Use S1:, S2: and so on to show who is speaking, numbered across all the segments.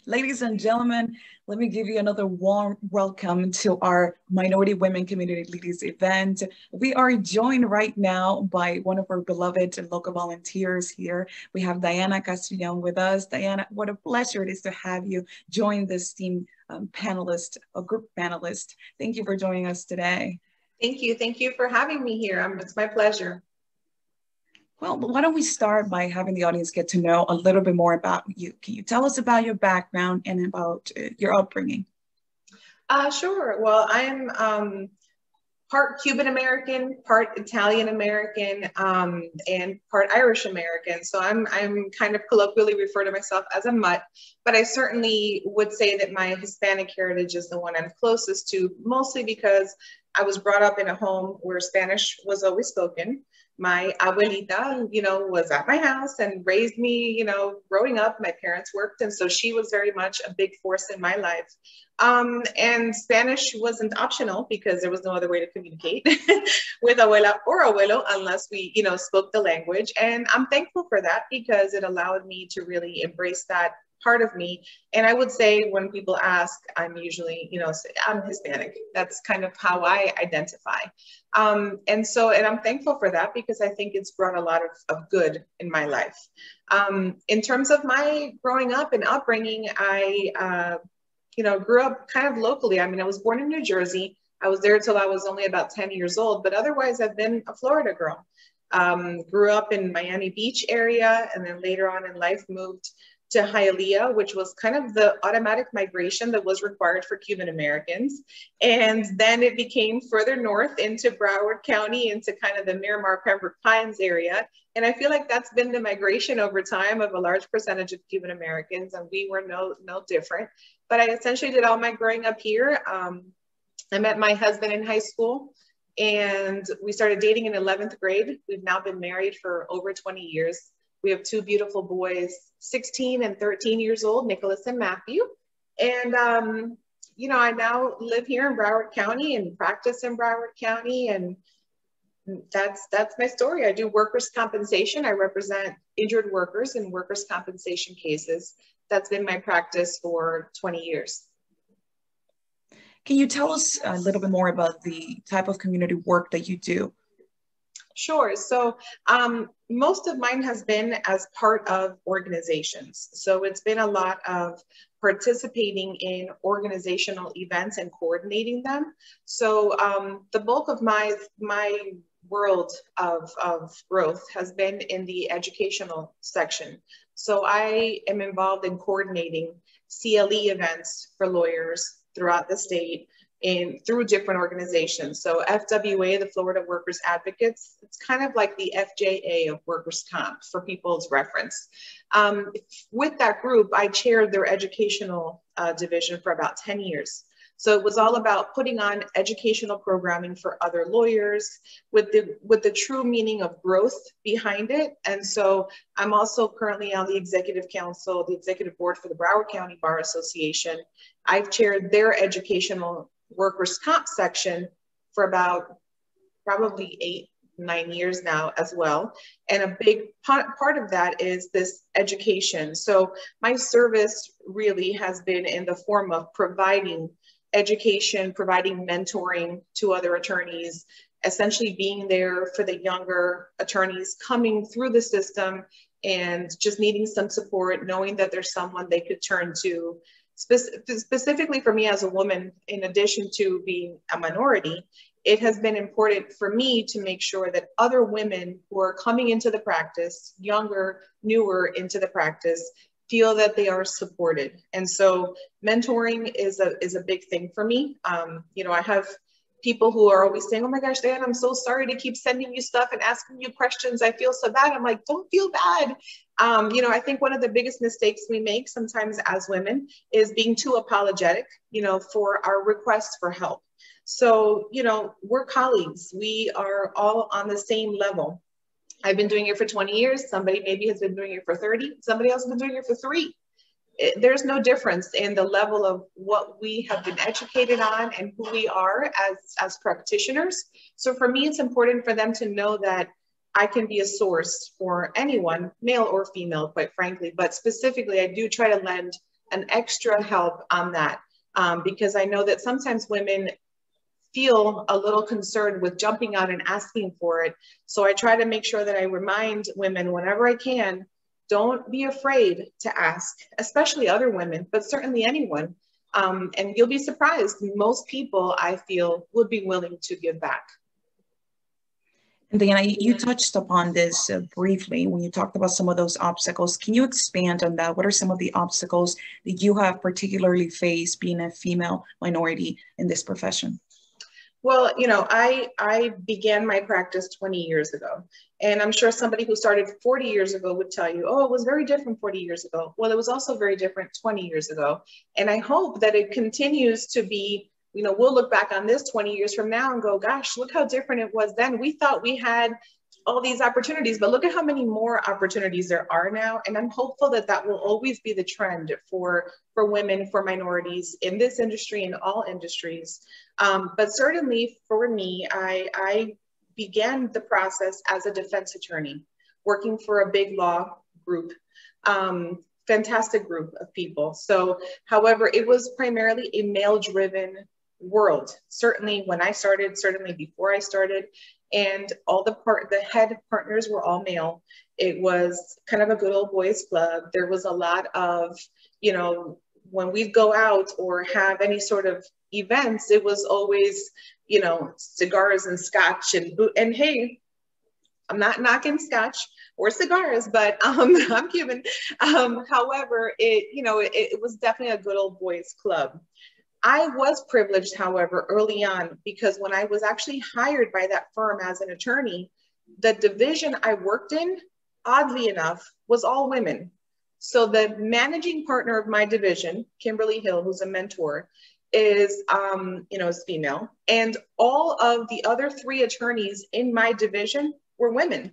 S1: Ladies and gentlemen, let me give you another warm welcome to our Minority Women Community Leaders event. We are joined right now by one of our beloved local volunteers here. We have Diana Castrillon with us. Diana, what a pleasure it is to have you join this team panelist, a group panelist. Thank you for joining us today.
S2: Thank you. Thank you for having me here. It's my pleasure.
S1: Well, why don't we start by having the audience get to know a little bit more about you? Can you tell us about your background and about your upbringing?
S2: Sure. Well, I'm part Cuban American, part Italian American, and part Irish American. So I'm kind of colloquially refer to myself as a mutt, but I certainly would say that my Hispanic heritage is the one I'm closest to, mostly because I was brought up in a home where Spanish was always spoken. My abuelita, was at my house and raised me, growing up. My parents worked, and so she was very much a big force in my life. And Spanish wasn't optional because there was no other way to communicate with abuela or abuelo unless we, spoke the language. And I'm thankful for that because it allowed me to really embrace that part of me. And I would say when people ask, I'm usually, say, I'm Hispanic. That's kind of how I identify. And I'm thankful for that because I think it's brought a lot of good in my life. In terms of my growing up and upbringing, I grew up kind of locally. I mean, I was born in New Jersey. I was there till I was only about 10 years old, but otherwise I've been a Florida girl. Grew up in Miami Beach area, and then later on in life moved to Hialeah, which was kind of the automatic migration that was required for Cuban Americans. And then it became further north into Broward County, into kind of the Miramar Pembroke Pines area. And I feel like that's been the migration over time of a large percentage of Cuban Americans, and we were no different. But I essentially did all my growing up here. I met my husband in high school, and we started dating in 11th grade. We've now been married for over 20 years. We have two beautiful boys, 16 and 13 years old, Nicholas and Matthew. And, I now live here in Broward County and practice in Broward County. And that's my story. I do workers' compensation. I represent injured workers in workers' compensation cases. That's been my practice for 20 years.
S1: Can you tell us a little bit more about the type of community work that you do?
S2: Sure. So most of mine has been as part of organizations. So it's been a lot of participating in organizational events and coordinating them. So the bulk of my world of growth has been in the educational section. So I am involved in coordinating CLE events for lawyers throughout the state through different organizations. So FWA, the Florida Workers Advocates, it's kind of like the FJA of workers' comp for people's reference. With that group, I chaired their educational division for about 10 years. So it was all about putting on educational programming for other lawyers with the true meaning of growth behind it. And so I'm also currently on the executive council, the executive board for the Broward County Bar Association. I've chaired their educational workers' comp section for about probably 8-9 years now as well. And a big part of that is this education. So my service really has been in the form of providing education, providing mentoring to other attorneys, essentially being there for the younger attorneys coming through the system and just needing some support, knowing that there's someone they could turn to. Specifically for me as a woman, in addition to being a minority, it has been important for me to make sure that other women who are coming into the practice, younger, newer into the practice, feel that they are supported. And so mentoring is a big thing for me. I have people who are always saying, oh my gosh, Dan, I'm so sorry to keep sending you stuff and asking you questions. I feel so bad. I'm like, don't feel bad. I think one of the biggest mistakes we make sometimes as women is being too apologetic, for our requests for help. So, we're colleagues. We are all on the same level. I've been doing it for 20 years. Somebody maybe has been doing it for 30. Somebody else has been doing it for 3. There's no difference in the level of what we have been educated on and who we are as practitioners. So for me, it's important for them to know that I can be a source for anyone, male or female, quite frankly, but specifically, I do try to lend an extra help on that, because I know that sometimes women feel a little concerned with jumping out and asking for it. So I try to make sure that I remind women whenever I can, don't be afraid to ask, especially other women, but certainly anyone. And you'll be surprised. Most people, I feel, would be willing to give back.
S1: And Diana, you touched upon this briefly when you talked about some of those obstacles. Can you expand on that? What are some of the obstacles that you have particularly faced being a female minority in this profession?
S2: Well, you know, I began my practice 20 years ago, and I'm sure somebody who started 40 years ago would tell you, oh, it was very different 40 years ago. Well, it was also very different 20 years ago. And I hope that it continues to be, you know, we'll look back on this 20 years from now and go, gosh, look how different it was then. We thought we had all these opportunities, but look at how many more opportunities there are now. And I'm hopeful that that will always be the trend for women, for minorities in this industry and all industries. But certainly for me, I began the process as a defense attorney, working for a big law group, fantastic group of people. So, however, it was primarily a male-driven world. Certainly when I started, certainly before I started, and all the head partners were all male. It was kind of a good old boys club. There was a lot of, you know, when we'd go out or have any sort of events, it was always, you know, cigars and scotch and hey, I'm not knocking scotch or cigars, but I'm Cuban. However, it was definitely a good old boys club. I was privileged, however, early on, because when I was actually hired by that firm as an attorney, the division I worked in, oddly enough, was all women. So the managing partner of my division, Kimberly Hill, who's a mentor, is female. And all of the other 3 attorneys in my division were women.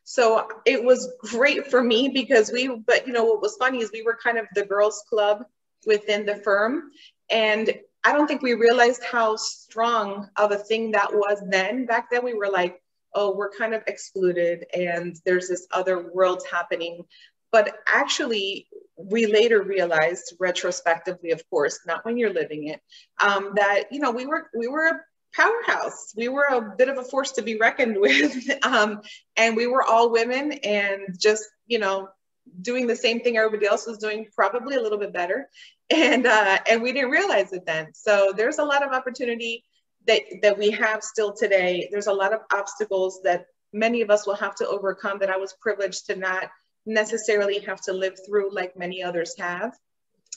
S2: So it was great for me because what was funny is we were kind of the girls' club within the firm. And I don't think we realized how strong of a thing that was then. Back then we were like, oh, we're kind of excluded and there's this other world happening. But actually, we later realized, retrospectively, of course, not when you're living it, that, you know, we were a powerhouse. We were a bit of a force to be reckoned with. And we were all women and just, you know, doing the same thing everybody else was doing, probably a little bit better. And we didn't realize it then. So there's a lot of opportunity that we have still today. There's a lot of obstacles that many of us will have to overcome that I was privileged to not necessarily have to live through like many others have.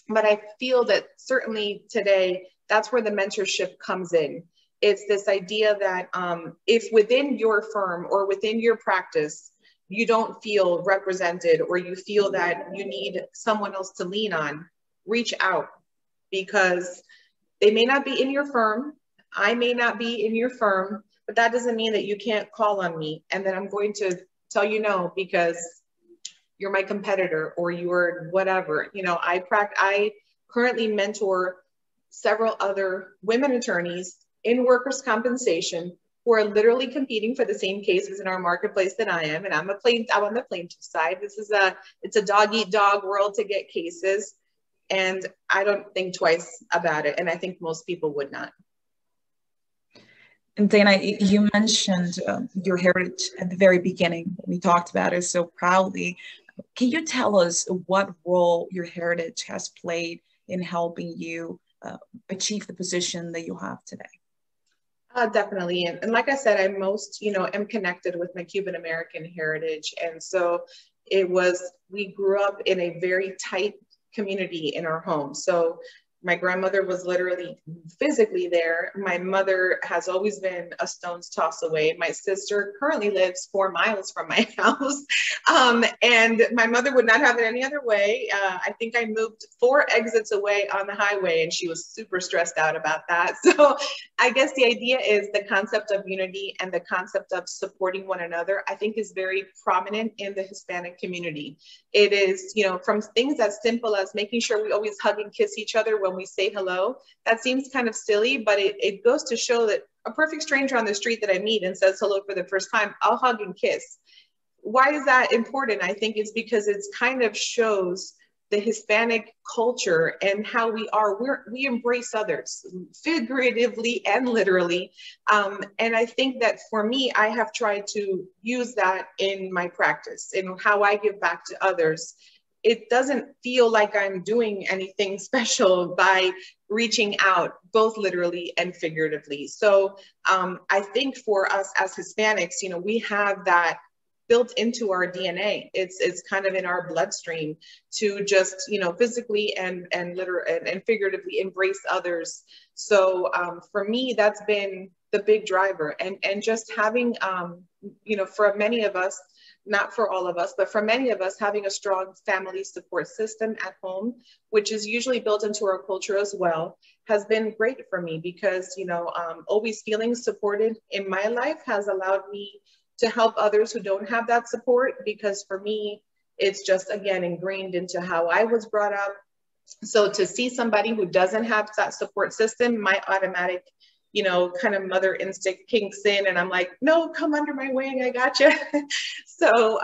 S2: But I feel that certainly today, that's where the mentorship comes in. It's this idea that if within your firm or within your practice, you don't feel represented or you feel that you need someone else to lean on, reach out, because they may not be in your firm. I may not be in your firm, but that doesn't mean that you can't call on me and that I'm going to tell you no because you're my competitor or you're whatever. You know, I currently mentor several other women attorneys in workers' compensation who are literally competing for the same cases in our marketplace that I am. And I'm on the plaintiff side. It's a dog eat dog world to get cases. And I don't think twice about it. And I think most people would not.
S1: And Dana, you mentioned your heritage at the very beginning. We talked about it so proudly. Can you tell us what role your heritage has played in helping you achieve the position that you have today?
S2: Definitely. And like I said, am connected with my Cuban American heritage. And so we grew up in a very tight community in our home. So my grandmother was literally physically there. My mother has always been a stone's toss away. My sister currently lives 4 miles from my house. And my mother would not have it any other way. I think I moved 4 exits away on the highway and she was super stressed out about that. So I guess the idea is the concept of unity and the concept of supporting one another, I think is very prominent in the Hispanic community. It is, you know, from things as simple as making sure we always hug and kiss each other when we say hello. That seems kind of silly, but it goes to show that a perfect stranger on the street that I meet and says hello for the first time, I'll hug and kiss. Why is that important? I think it's because it's kind of shows the Hispanic culture and how we are, we embrace others figuratively and literally. And I think that for me, I have tried to use that in my practice, in how I give back to others. It doesn't feel like I'm doing anything special by reaching out, both literally and figuratively. So I think for us as Hispanics, you know, we have that built into our DNA. It's kind of in our bloodstream to just, you know, physically and figuratively embrace others. So for me, that's been the big driver. And just having, you know, for many of us, not for all of us, but for many of us, having a strong family support system at home, which is usually built into our culture as well, has been great for me because, you know, always feeling supported in my life has allowed me to help others who don't have that support, because for me, it's just, again, ingrained into how I was brought up. So to see somebody who doesn't have that support system, my automatic, you know, kind of mother instinct kinks in, and I'm like, no, come under my wing, I got you. So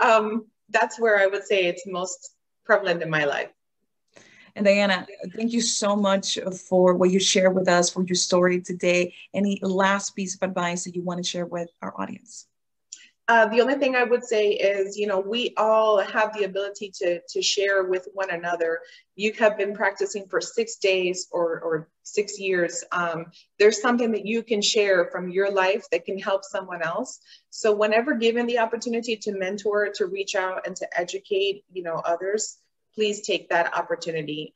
S2: that's where I would say it's most prevalent in my life.
S1: And Diana, thank you so much for what you shared with us, for your story today. Any last piece of advice that you want to share with our audience?
S2: The only thing I would say is, you know, we all have the ability to share with one another. You have been practicing for 6 days or 6 years. There's something that you can share from your life that can help someone else. So whenever given the opportunity to mentor, to reach out and to educate, you know, others, please take that opportunity,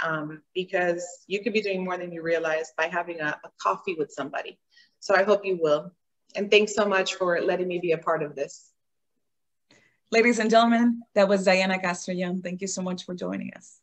S2: because you could be doing more than you realize by having a coffee with somebody. So I hope you will. And thanks so much for letting me be a part of this.
S1: Ladies and gentlemen, that was Diana Castrillon. Thank you so much for joining us.